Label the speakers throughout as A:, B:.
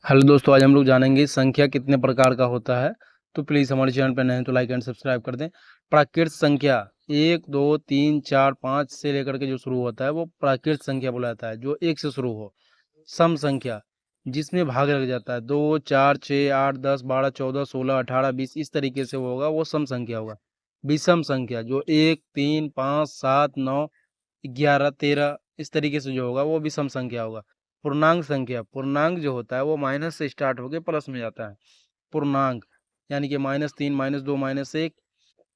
A: Hello दोस्तों, आज हम लोग जानेंगे संख्या कितने प्रकार का होता है। तो प्लीज़ हमारे चैनल पर नए हैं तो लाइक एंड सब्सक्राइब कर दें। प्राकृत संख्या 1 2 3 4 5 से लेकर के जो शुरू होता है वो प्राकृत संख्या बोला जाता है, जो 1 से शुरू हो। सम संख्या जिसमें भाग लग जाता है 2 4 6 8 10 12 14 16 18 20 इस तरीके से वो होगा, वो सम संख्या होगा। विषम संख्या जो 1 3 5 7 9 11 13 इस तरीके से जो होगा वो विषम संख्या होगा। पूर्णांक संख्या, पूर्णांक जो होता है वो माइनस से स्टार्ट होकर प्लस में जाता है। पूर्णांक यानी कि -3 -2 -1,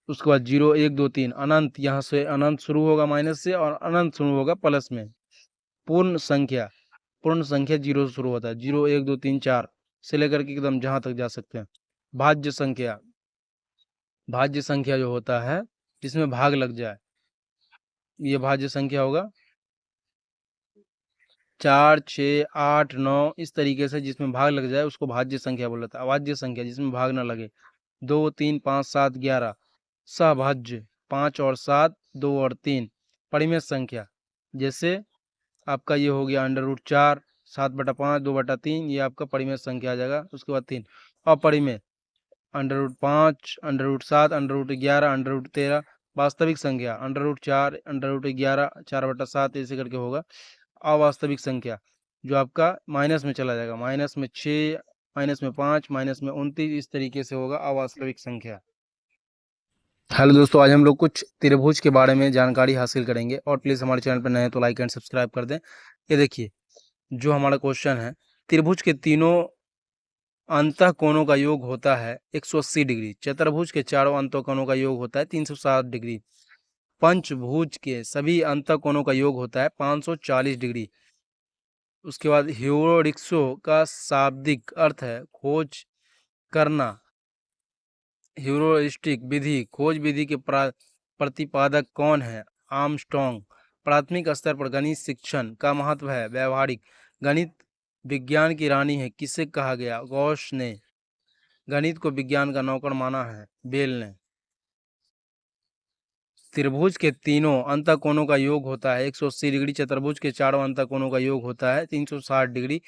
A: उसके बाद 0 1 2 3 अनंत, यहाँ से अनंत शुरू होगा माइनस से और अनंत शुरू होगा प्लस में। पूर्ण संख्या, पूर्ण संख्या 0 से शुरू होता है, 0 1 2 3 4 से लेकर के एकदम जहां तक जा सकते हैं। भाज्य संख्या, भाज्य संख्या जो होता है जिसमें भाग लग जाए, ये भाज्य संख्या होगा 4 6 8 9 इस तरीके से जिसमें भाग लग जाए उसको भाज्य संख्या बोला जाता है। अभाज्य संख्या जिसमें भाग ना लगे 2 3 5 7 11। सभाज्य 5 और 7 2 और 3। परिमेय संख्या जैसे आपका ये हो गया √4 7/5 2/3, ये आपका परिमेय संख्या आ जाएगा। उसके बाद 3 अपरिमेय √5 √7 √11 √13। वास्तविक संख्या √4 √11 4/7 ऐसे करके होगा। अवास्तविक संख्या जो आपका माइनस में चला जाएगा, माइनस में 6 माइनस में 5 माइनस में 29 इस तरीके से होगा अवास्तविक संख्या। हेलो दोस्तों, आज हम लोग कुछ त्रिभुज के बारे में जानकारी हासिल करेंगे और प्लीज़ हमारे चैनल पर नए हैं तो लाइक एंड सब्सक्राइब कर दें। ये देखिए जो हमारा क्वेश्चन है, त्रिभुज के तीनों अंतः कोणों का योग होता है 180 डिग्री। चतुर्भुज के चारों अंतः कोणों का योग होता है 360 डिग्री। पंचभुज के सभी अंतः कोणों का योग होता है 540 डिग्री। उसके बाद ह्यूरिस्टिक का शाब्दिक अर्थ है खोज करना। ह्यूरिस्टिक विधि, खोज विधि के प्रतिपादक कौन है? आर्मस्ट्रॉन्ग। प्राथमिक स्तर पर गणित शिक्षण का महत्व है व्यवहारिक। गणित विज्ञान की रानी है, किसे कहा गया? गॉस ने। गणित को विज्ञान का नौकर माना है, बेल ने। त्रिभुज के तीनों अंतःकोणों का योग होता है 180 डिग्री। चतुर्भुज के चारों अंतःकोणों का योग होता है 360 डिग्री।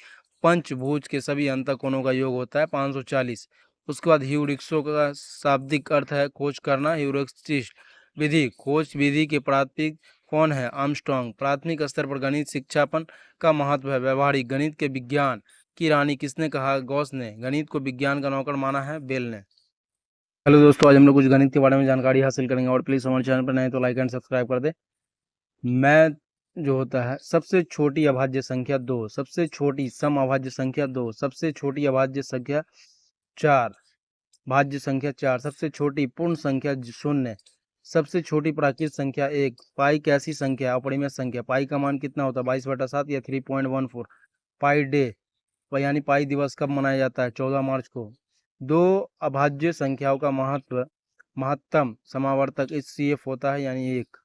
A: पंचभुज के सभी अंतःकोणों का योग होता है 540। उसके बाद ह्यूरिस्टिक का शाब्दिक अर्थ है खोज करना। ह्यूरिस्टिक विधि, खोज विधि के प्राथमिक कौन है? आर्मस्ट्रॉन्ग। प्राथमिक स्तर पर गणित शिक्षापन का महत्व है व्यवहारिक। गणित के विज्ञान की रानी किसने कहा? गॉस ने। गणित को विज्ञान का नौकर माना है, बेल ने। हेलो दोस्तों, आज हम लोग कुछ गणित के बारे में जानकारी हासिल करेंगे और प्लीज़ हमारे चैनल पर नए तो लाइक एंड सब्सक्राइब कर दे। मैथ जो होता है, सबसे छोटी अभाज्य संख्या 2, सबसे छोटी सम अभाज्य संख्या 2, सबसे छोटी अभाज्य संख्या 4, भाज्य संख्या 4, सबसे छोटी पूर्ण संख्या 0, सबसे छोटी प्राकृत संख्या 1। पाई कैसी संख्या? अपरिमेय संख्या। पाई का मान कितना होता है? 22/7 या 3.14। पाई डे यानी पाई दिवस कब मनाया जाता है? 14 मार्च को। दो अभाज्य संख्याओं का महत्तम समावर्तक HCF होता है, यानी 1।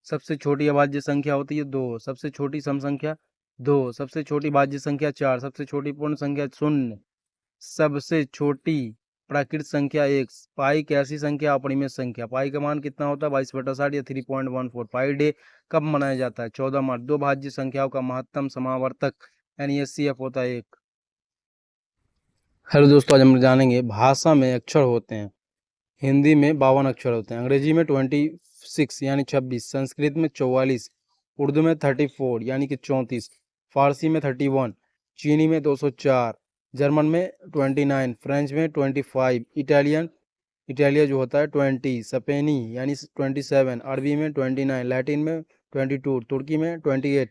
A: सबसे छोटी अभाज्य संख्या होती है 2, सबसे छोटी सम संख्या 2, सबसे छोटी भाज्य संख्या 4, सबसे छोटी पूर्ण संख्या 0, सबसे छोटी प्राकृत संख्या 1। पाई कैसी संख्या? अपरिमेय संख्या। पाई का मान कितना होता है? 22/60 या 3.14। पाई डे कब मनाया जाता है? 14 मार्च। दो भाज्य संख्याओं का महत्तम समावर्तक यानी HCF होता है 1। हेलो दोस्तों, आज हम जानेंगे भाषा में अक्षर होते हैं। हिंदी में 52 अक्षर होते हैं, अंग्रेजी में 26 यानी 26, संस्कृत में 44, उर्दू में 34 यानी कि 34, फारसी में 31, चीनी में 204, जर्मन में 29, फ्रेंच में 25, इटालिया जो होता है 20, स्पेनी यानी 27, अरबी में 29, लैटिन में 22, तुर्की में 28।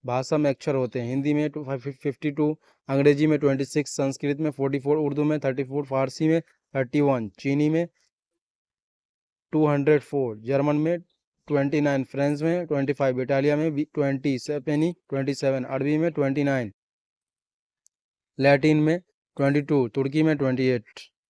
A: भाषा में अक्षर होते हैं, हिंदी में 52, अंग्रेजी में 26, संस्कृत में 44, उर्दू में 34, फारसी में 31, चीनी में 204, जर्मन में 29, फ्रेंच में 25, इटालिया में 20, स्पेनी 27, अरबी में 29, लैटिन में 22, तुर्की में 28।